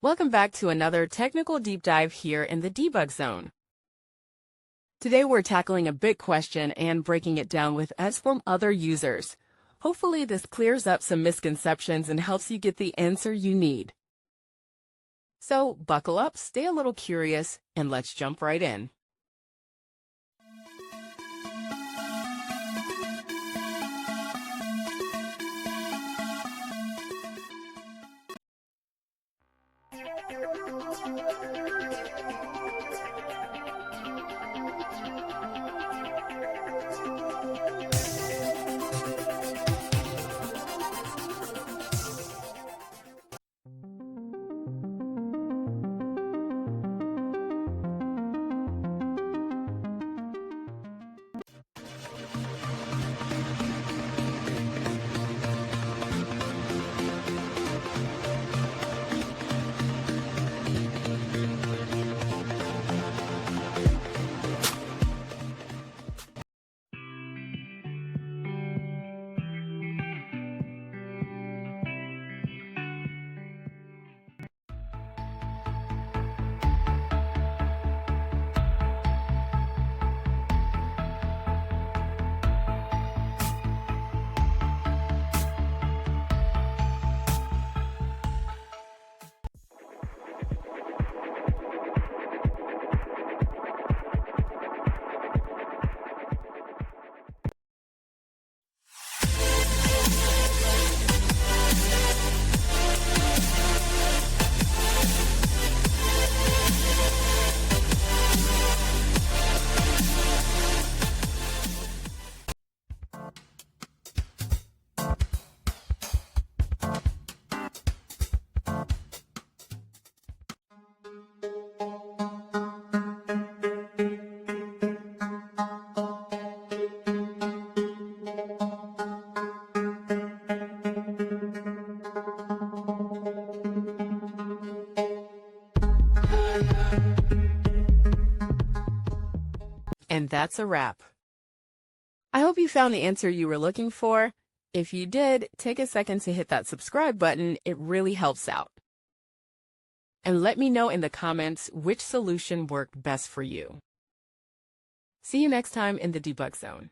Welcome back to another technical deep dive here in the debug zone. Today we're tackling a big question and breaking it down with us from other users. Hopefully this clears up some misconceptions and helps you get the answer you need. So buckle up, stay a little curious, and let's jump right in. And that's a wrap. I hope you found the answer you were looking for. If you did, take a second to hit that subscribe button. It really helps out. And let me know in the comments which solution worked best for you. See you next time in the debug zone.